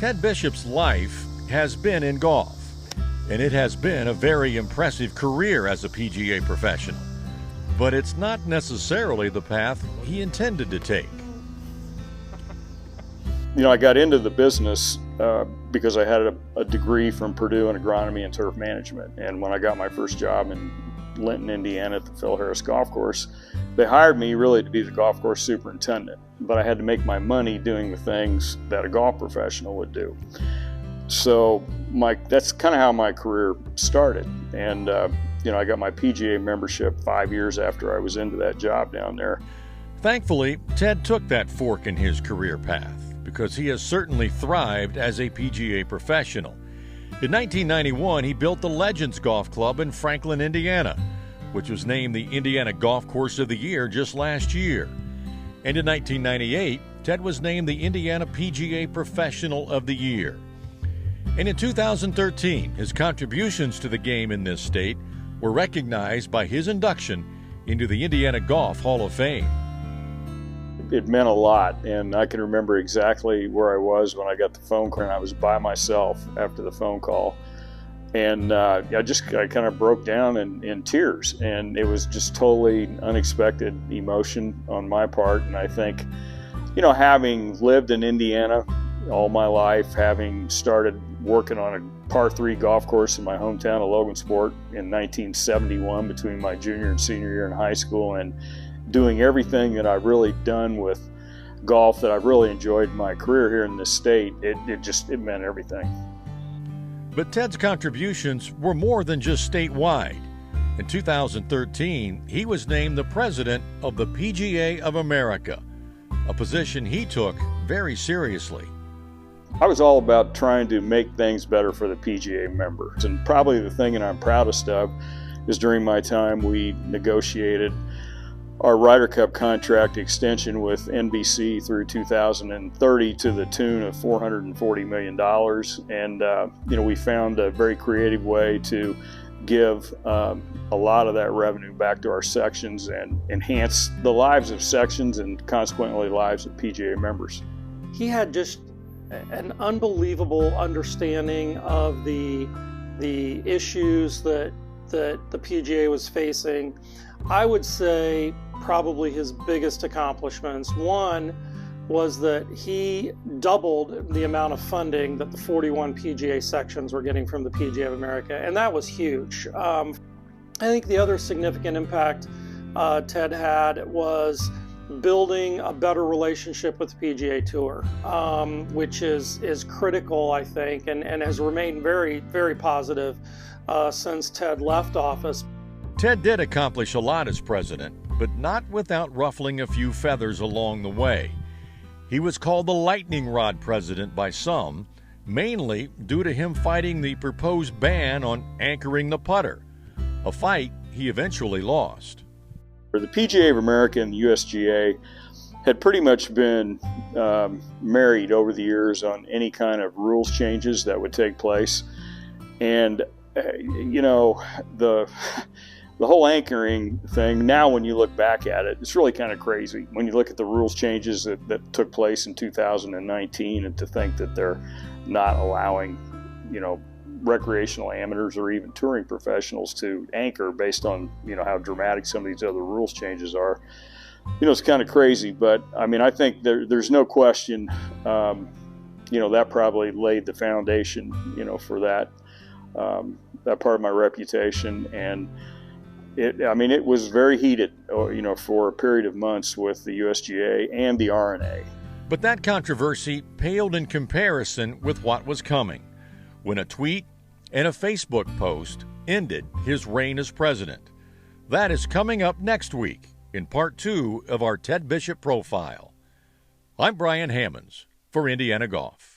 Ted Bishop's life has been in golf, and it has been a very impressive career as a PGA professional. But it's not necessarily the path he intended to take. You know, I got into the business because I had a degree from Purdue in agronomy and turf management. And when I got my first job in Linton, Indiana at the Phil Harris Golf Course, they hired me really to be the golf course superintendent. But I had to make my money doing the things that a golf professional would do. So that's kind of how my career started. And you know, I got my PGA membership 5 years after I was into that job down there. Thankfully, Ted took that fork in his career path because he has certainly thrived as a PGA professional. In 1991, he built the Legends Golf Club in Franklin, Indiana, which was named the Indiana Golf Course of the Year just last year. And in 1998, Ted was named the Indiana PGA Professional of the Year. And in 2013, his contributions to the game in this state were recognized by his induction into the Indiana Golf Hall of Fame. It meant a lot, and I can remember exactly where I was when I got the phone call. I was by myself after the phone call, and I kind of broke down in tears, and it was just totally unexpected emotion on my part. And I think, you know, having lived in Indiana all my life, having started working on a par 3 golf course in my hometown of Logansport in 1971 between my junior and senior year in high school, and doing everything that I've really done with golf that I've really enjoyed in my career here in this state, it meant everything. But Ted's contributions were more than just statewide. In 2013, he was named the president of the PGA of America, a position he took very seriously. I was all about trying to make things better for the PGA members. And probably the thing that I'm proudest of is during my time we negotiated our Ryder Cup contract extension with NBC through 2030 to the tune of $440 million. And, you know, we found a very creative way to give a lot of that revenue back to our sections and enhance the lives of sections and consequently lives of PGA members. He had just an unbelievable understanding of the issues that the PGA was facing. I would say probably his biggest accomplishments. One was that he doubled the amount of funding that the 41 PGA sections were getting from the PGA of America, and that was huge. I think the other significant impact Ted had was building a better relationship with the PGA Tour, which is critical, I think, and has remained very, very positive since Ted left office. Ted did accomplish a lot as president, but not without ruffling a few feathers along the way. He was called the lightning rod president by some, mainly due to him fighting the proposed ban on anchoring the putter, a fight he eventually lost. The PGA of America and the USGA had pretty much been married over the years on any kind of rules changes that would take place. And, you know, the whole anchoring thing, now when you look back at it, it's really kind of crazy. When you look at the rules changes that took place in 2019, and to think that they're not allowing, you know, recreational amateurs or even touring professionals to anchor based on, you know, how dramatic some of these other rules changes are. You know, it's kind of crazy, but I mean, I think there's no question, you know, that probably laid the foundation, you know, for that part of my reputation. And it was very heated, you know, for a period of months with the USGA and the R&A. But that controversy paled in comparison with what was coming when a tweet and a Facebook post ended his reign as president. That is coming up next week in part 2 of our Ted Bishop profile. I'm Brian Hammonds for Indiana Golf.